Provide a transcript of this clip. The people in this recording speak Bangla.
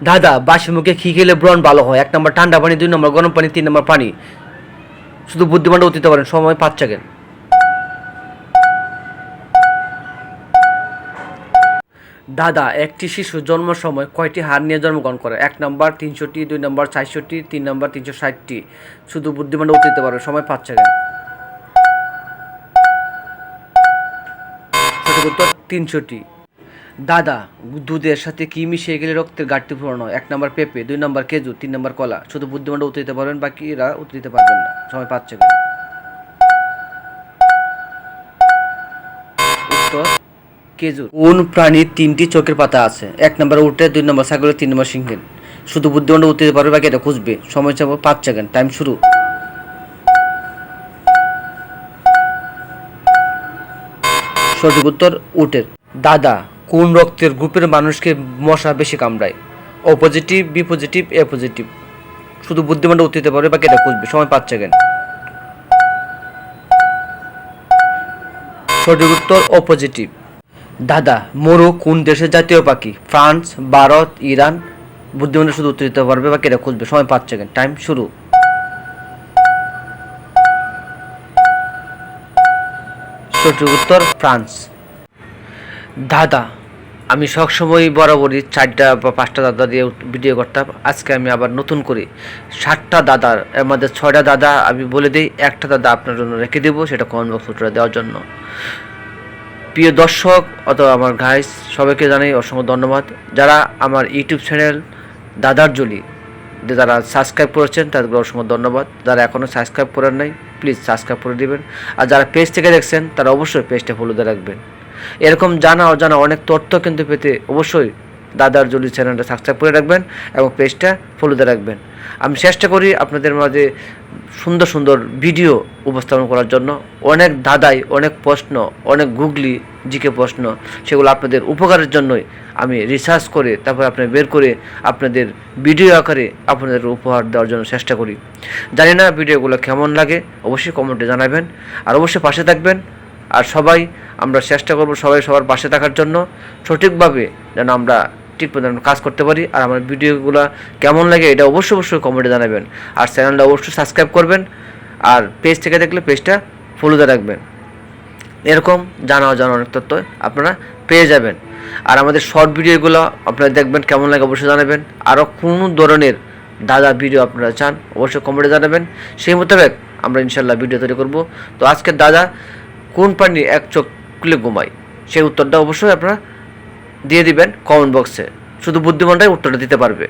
দাদা বাসি মুখে ঘি খেলে ব্রণ ভালো হয়। 1 নম্বর ঠান্ডা পানি, 2 নম্বর গরম পানি, 3 নম্বর পানি। শুধু বুদ্ধিমানটা উত্তর দিতে পারেন, সময় 5 সেকেন্ড। দাদা একটি শিশু জন্ম সময় কয়টি হাড় নিয়ে জন্মগ্রহণ করে? 1 নম্বর 300টি, 2 নম্বর 400টি, 3 নম্বর 360টি। শুধু বুদ্ধিমানটা উত্তর দিতে পারবে, সময় 5 সেকেন্ড। সঠিক উত্তর 300টি। দাদা দুধের সাথে কি মিশিয়ে গেলে রক্তের ঘাটতি পূরণ হয়? 1 নম্বর পেঁপে, 2 নম্বর খেজুর, 3 নম্বর কলা। শুধু বুদ্ধিমানটা উত্তর দিতে পারবেন, বাকিরা উত্তর দিতে পারবেন না, সময় 5 সেকেন্ড। উত্তর খেজুর। কোন প্রাণীর 3টি চোখের পাতা আছে? 1 নম্বর উটের, 2 নম্বর ছাগলের, 3 নম্বর সিংহের। শুধু বুদ্ধিমানটা উত্তর দিতে পারবে, বাকি এটা খুঁজবে, সময় চাবো 5 সেকেন্ড, টাইম শুরু। সঠিক উত্তর উটের। দাদা কোন রক্তের গ্রুপের মানুষকে মশা বেশি কামড়ায়? ও পজিটিভ, বি পজিটিভ, এ পজিটিভ। শুধু বুদ্ধিমানটা উত্তর দিতে পারবে, বাকি এটা খুঁজবে, সময় 5 সেকেন্ড। সঠিক উত্তর ও পজিটিভ। দাদা মোরগ কোন দেশের জাতীয় পাখি? France, Bharat, Iran. বুদ্ধিমানটা শুধু উত্তর দিতে পারবে, বাকি এটা খুঁজবে, সময় 5 সেকেন্ড, টাইম শুরু। সঠিক উত্তর ফ্রান্স। দাদা আমি সবসময় বরাবরই 4টা বা 5টা দাদা দিয়ে ভিডিও করতাম। আজকে আমি আবার নতুন করে 7টা দাদার, এর মধ্যে 6টা দাদা আমি বলে দিই, একটা দাদা আপনার জন্য রেখে দেবো, সেটা কমেন্ট বক্স উত্তরে দেওয়ার জন্য। প্রিয় দর্শক অথবা আমার গাইস, সবাইকে জানাই অসংখ্য ধন্যবাদ। যারা আমার ইউটিউব চ্যানেল দাদার জলি যারা সাবস্ক্রাইব করেছেন তাদেরকে অসংখ্য ধন্যবাদ। যারা এখনও সাবস্ক্রাইব করেন নাই প্লিজ সাবস্ক্রাইব করে দিবেন। আর যারা পেজ থেকে দেখছেন তারা অবশ্যই পেজটা ফলো দিয়ে রাখবেন। এরকম জানা অজানা অনেক তথ্য কিন্তু পেতে অবশ্যই দাদার জলি চ্যানেলটা সাবস্ক্রাইব করে রাখবেন এবং পেজটা ফলো দিয়ে রাখবেন। আমি চেষ্টা করি আপনাদের মাঝে সুন্দর সুন্দর ভিডিও উপস্থাপন করার জন্য। অনেক দাদাই অনেক প্রশ্ন, অনেক গুগলি জিকে প্রশ্ন, সেগুলো আপনাদের উপকারের জন্যই আমি রিসার্চ করে তারপর আপনি বের করে আপনাদের ভিডিও আকারে আপনাদের উপহার দেওয়ার জন্য চেষ্টা করি। জানি না ভিডিওগুলো কেমন লাগে, অবশ্যই কমেন্টে জানাবেন আর অবশ্যই পাশে থাকবেন। আর সবাই আমরা চেষ্টা করব সবাই সবার পাশে থাকার জন্য, সঠিকভাবে যেন আমরা ঠিকমতো কাজ করতে পারি। আর আমার ভিডিওগুলো কেমন লাগে এটা অবশ্যই অবশ্যই কমেন্টে জানাবেন। আর চ্যানেলটা অবশ্যই সাবস্ক্রাইব করবেন আর পেজ থেকে দেখলে পেজটা ফলোতে রাখবেন। এরকম জানা অজানা অনেক তথ্য আপনারা পেয়ে যাবেন। আর আমাদের শর্ট ভিডিওগুলো আপনারা দেখবেন, কেমন লাগে অবশ্যই জানাবেন। আরও কোন ধরনের দাদা ভিডিও আপনারা চান অবশ্যই কমেন্টে জানাবেন, সেই মোতাবেক আমরা ইনশাল্লাহ ভিডিও তৈরি করব। তো আজকের দাদা কোন প্রাণী এক চোখ খুলে ঘুমায়, সেই উত্তরটা অবশ্যই আপনারা দিয়ে দিবেন কমেন্ট বক্সে। শুধু বুদ্ধিমানটাই উত্তরটা দিতে পারবে।